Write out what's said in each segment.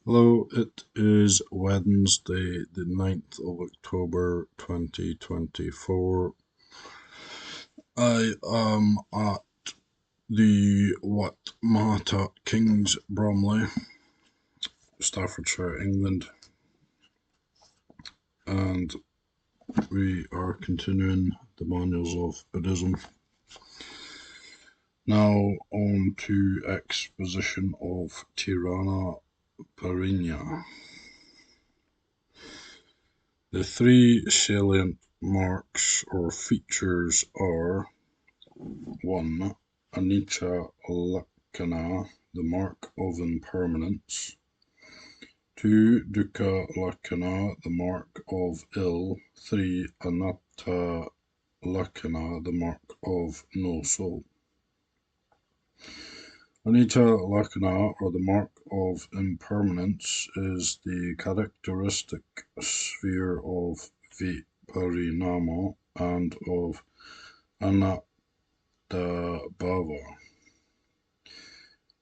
Hello, it is Wednesday, the 9th of October 2024. I am at the Wat Mata Kings, Bromley, Staffordshire, England, and we are continuing the manuals of Buddhism. Now on to Exposition of Tirana-Parinna. The three salient marks or features are 1. Anicca-lakkhana, the mark of impermanence. 2. Dukkha-lakkhana, the mark of ill. 3. Anatta-lakkhana, the mark of no soul. Anicca-lakkhana, or the mark of impermanence, is the characteristic sphere of viparinama and of anatta-bhava.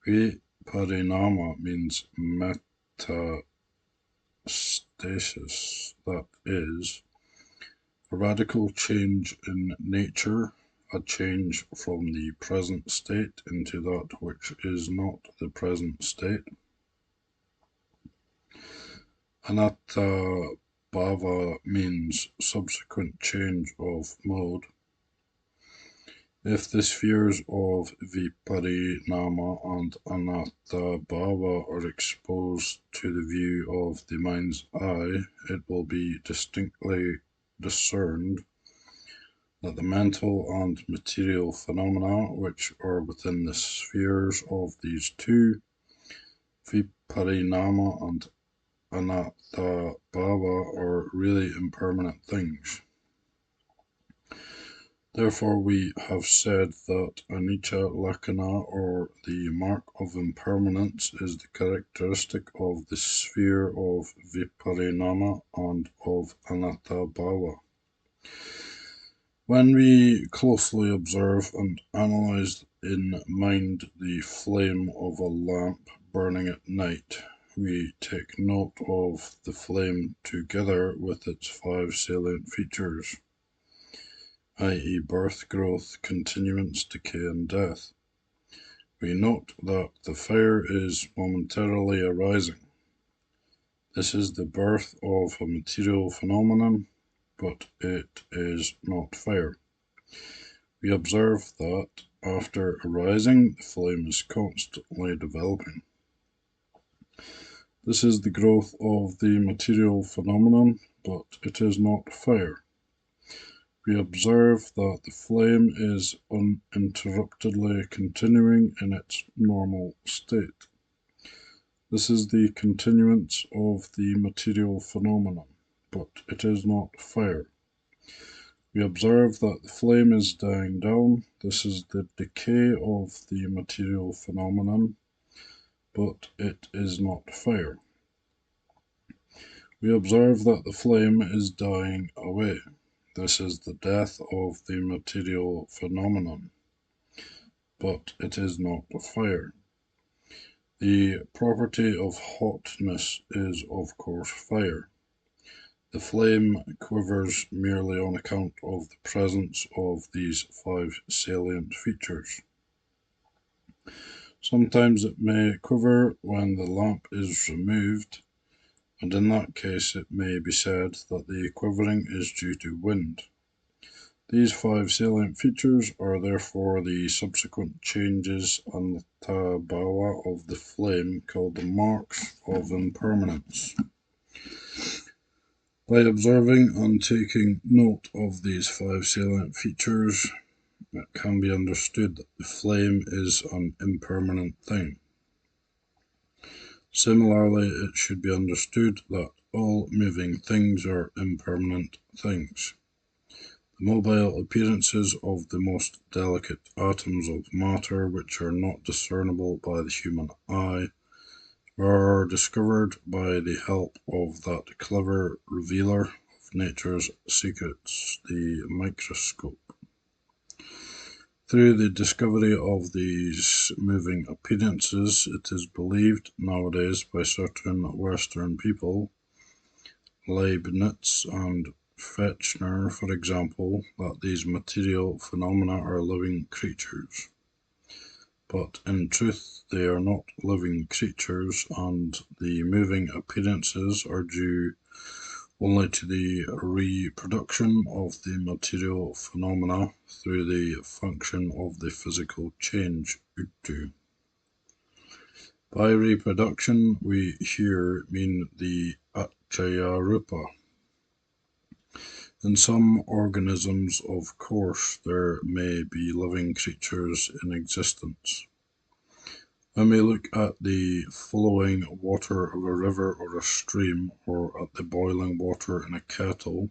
Viparinama means metastasis, that is, a radical change in nature, a change from the present state into that which is not the present state. Anatta-bhava means subsequent change of mode. If the spheres of viparinama and anatta-bhava are exposed to the view of the mind's eye, it will be distinctly discerned that the mental and material phenomena which are within the spheres of these two, viparinama and anatta-bhava, are really impermanent things. Therefore, we have said that Anicca-lakkhana, or the mark of impermanence, is the characteristic of the sphere of viparinama and of anatta-bhava. When we closely observe and analyze in mind the flame of a lamp burning at night, we take note of the flame together with its 5 salient features, i.e. birth, growth, continuance, decay, and death. We note that the fire is momentarily arising. This is the birth of a material phenomenon, but it is not fire. We observe that after arising, the flame is constantly developing. This is the growth of the material phenomenon, but it is not fire. We observe that the flame is uninterruptedly continuing in its normal state. This is the continuance of the material phenomenon, but it is not fire. We observe that the flame is dying down. This is the decay of the material phenomenon, but it is not fire. We observe that the flame is dying away. This is the death of the material phenomenon, but it is not fire. The property of hotness is, of course, fire. The flame quivers merely on account of the presence of these 5 salient features. Sometimes it may quiver when the lamp is removed, and in that case it may be said that the quivering is due to wind. These 5 salient features are therefore the subsequent changes anatta-bhava of the flame, called the marks of impermanence. By observing and taking note of these 5 salient features, it can be understood that the flame is an impermanent thing. Similarly, it should be understood that all moving things are impermanent things. The mobile appearances of the most delicate atoms of matter, which are not discernible by the human eye, are discovered by the help of that clever revealer of nature's secrets, the microscope. Through the discovery of these moving appearances, it is believed nowadays by certain Western people, Leibniz and Fechner, for example, that these material phenomena are living creatures. But in truth, they are not living creatures, and the moving appearances are due only to the reproduction of the material phenomena through the function of the physical change, uttu. By reproduction, we here mean the acchaya-rupa. In some organisms, of course, there may be living creatures in existence. When we look at the flowing water of a river or a stream, or at the boiling water in a kettle,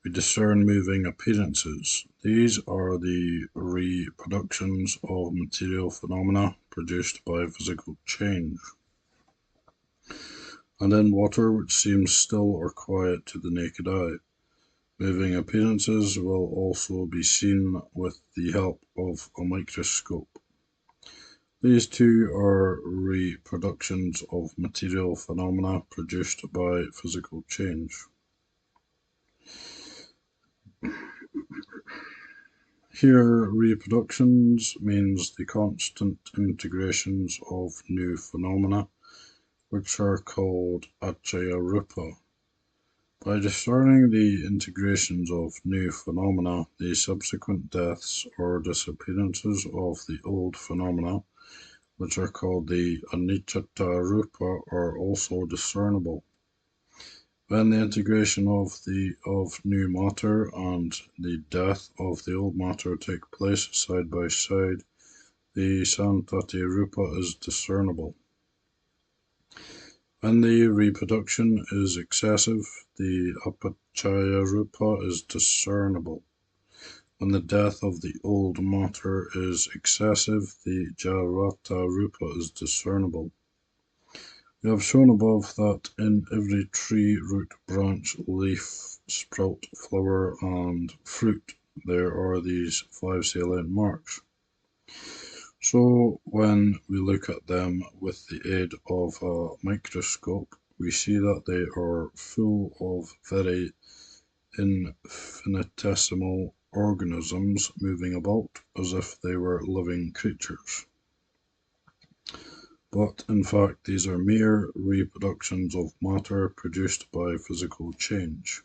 we discern moving appearances. These are the reproductions of material phenomena produced by physical change. And in water which seems still or quiet to the naked eye, moving appearances will also be seen with the help of a microscope. These two are reproductions of material phenomena produced by physical change. Here, reproductions means the constant integrations of new phenomena, which are called acchaya-rupa. By discerning the integrations of new phenomena, the subsequent deaths or disappearances of the old phenomena, which are called the anicca-rupa, are also discernible. When the integration of new matter and the death of the old matter take place side by side, the santati-rupa is discernible. When the reproduction is excessive, the apachaya-rupa is discernible. When the death of the old matter is excessive, the jarata-rupa is discernible. We have shown above that in every tree, root, branch, leaf, sprout, flower, and fruit, there are these 5 salient marks. So when we look at them with the aid of a microscope, we see that they are full of very infinitesimal organisms moving about as if they were living creatures. But in fact, these are mere reproductions of matter produced by physical change.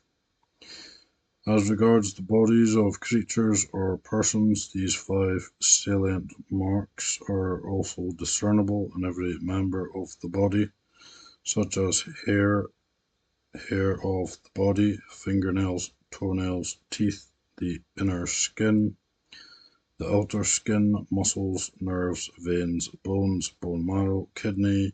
As regards the bodies of creatures or persons, these 5 salient marks are also discernible in every member of the body, such as hair of the body, fingernails, toenails, teeth, the inner skin, the outer skin, muscles, nerves, veins, bones, bone marrow, kidney,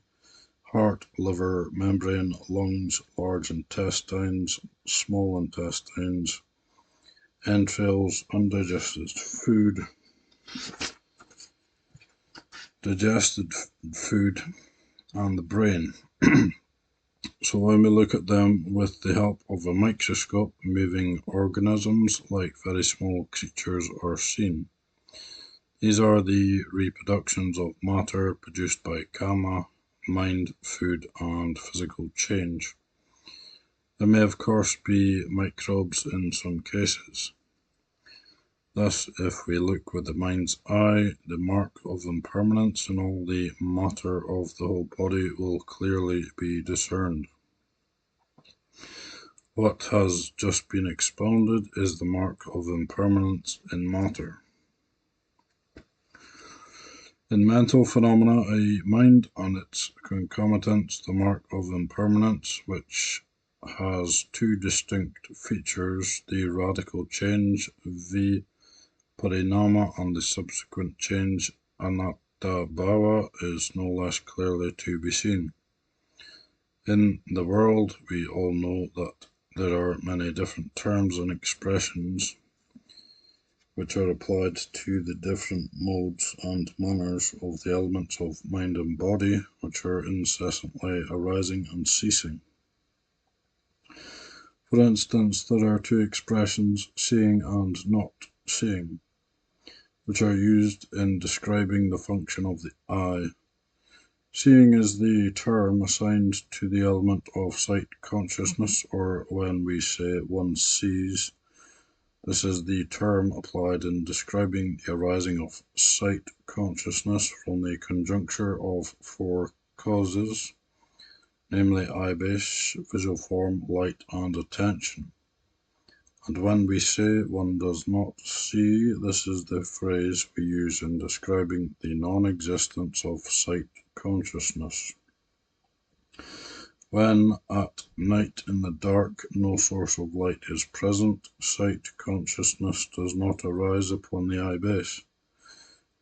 heart, liver, membrane, lungs, large intestines, small intestines, entrails, undigested food, digested food, and the brain. So when we look at them with the help of a microscope, moving organisms like very small creatures are seen. These are the reproductions of matter produced by karma, mind, food, and physical change. There may of course be microbes in some cases. Thus, if we look with the mind's eye, the mark of impermanence in all the matter of the whole body will clearly be discerned. What has just been expounded is the mark of impermanence in matter. In mental phenomena, a mind and its concomitants, the mark of impermanence, which has 2 distinct features, the radical change, parinama, and the subsequent change, anatta-bhava, is no less clearly to be seen. In the world, we all know that there are many different terms and expressions which are applied to the different modes and manners of the elements of mind and body, which are incessantly arising and ceasing. For instance, there are 2 expressions, seeing and not seeing. which are used in describing the function of the eye. Seeing is the term assigned to the element of sight consciousness, or when we say one sees, this is the term applied in describing the arising of sight consciousness from the conjuncture of four causes, namely eye base, visual form, light, and attention. And when we say one does not see, this is the phrase we use in describing the non-existence of sight consciousness. When at night in the dark no source of light is present, sight consciousness does not arise upon the eye base.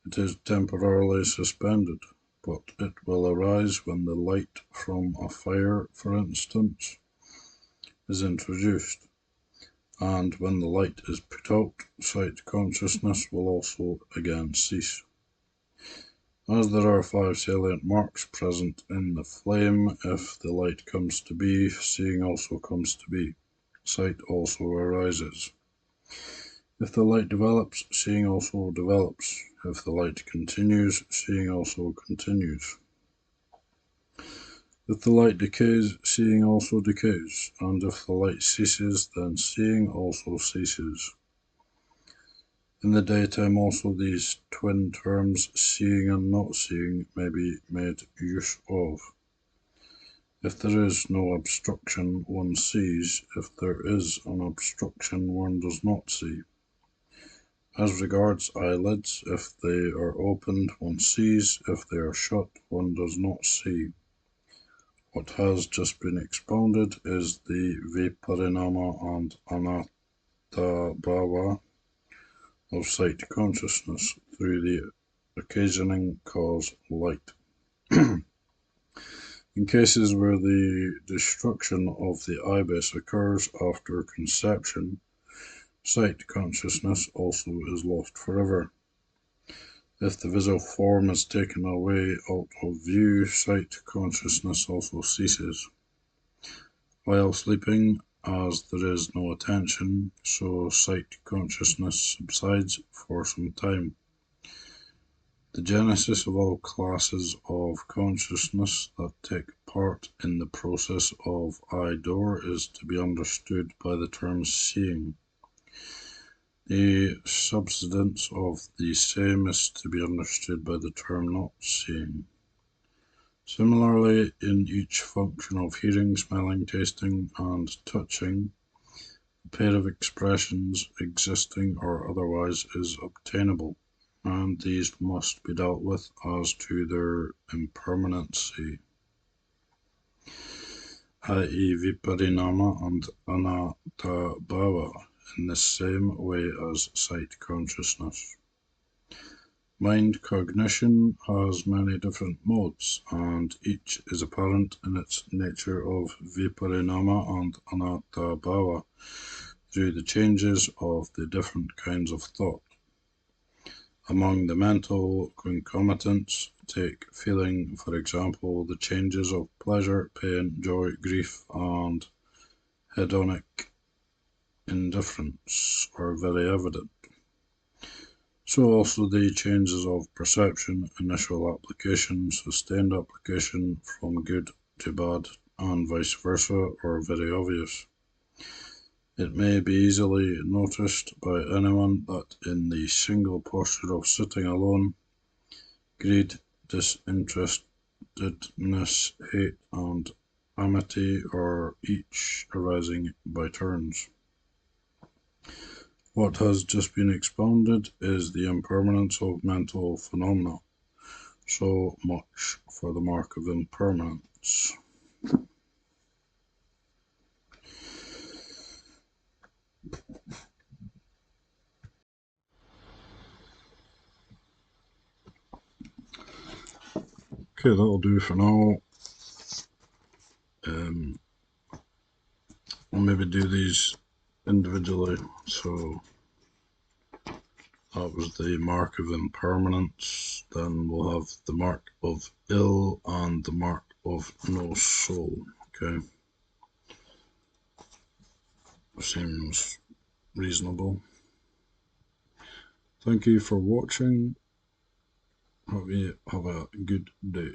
It is temporarily suspended, but it will arise when the light from a fire, for instance, is introduced. And when the light is put out, sight consciousness will also again cease. As there are 5 salient marks present in the flame, if the light comes to be, seeing also comes to be. Sight also arises. If the light develops, seeing also develops. If the light continues, seeing also continues. If the light decays, seeing also decays, and if the light ceases, then seeing also ceases. In the daytime also these twin terms, seeing and not seeing, may be made use of. If there is no obstruction, one sees. If there is an obstruction, one does not see. As regards eyelids, if they are opened, one sees. If they are shut, one does not see. What has just been expounded is the Viparinama and Anatta of sight consciousness through the occasioning cause light. In cases where the destruction of the ibis occurs after conception, sight consciousness also is lost forever. If the visual form is taken away out of view, sight consciousness also ceases. While sleeping, as there is no attention, so sight consciousness subsides for some time. The genesis of all classes of consciousness that take part in the process of eye-door is to be understood by the term seeing. The subsidence of the same is to be understood by the term not seeing. Similarly, in each function of hearing, smelling, tasting, and touching, the pair of expressions, existing or otherwise, is obtainable, and these must be dealt with as to their impermanency, i.e. Viparinama and Anatta in the same way as sight consciousness. Mind cognition has many different modes, and each is apparent in its nature of Viparinama and Anatta through the changes of the different kinds of thought. Among the mental concomitants, take feeling, for example, the changes of pleasure, pain, joy, grief, and hedonic indifference are very evident. So also the changes of perception, initial application, sustained application from good to bad, and vice versa, are very obvious. It may be easily noticed by anyone that in the single posture of sitting alone, greed, disinterestedness, hate, and amity are each arising by turns. What has just been expounded is the impermanence of mental phenomena. So much for the mark of impermanence. Okay, that'll do for now. I'll maybe do these individually. So that was the mark of impermanence. Then we'll have the mark of ill and the mark of no soul. Okay, seems reasonable. Thank you for watching. Hope you have a good day.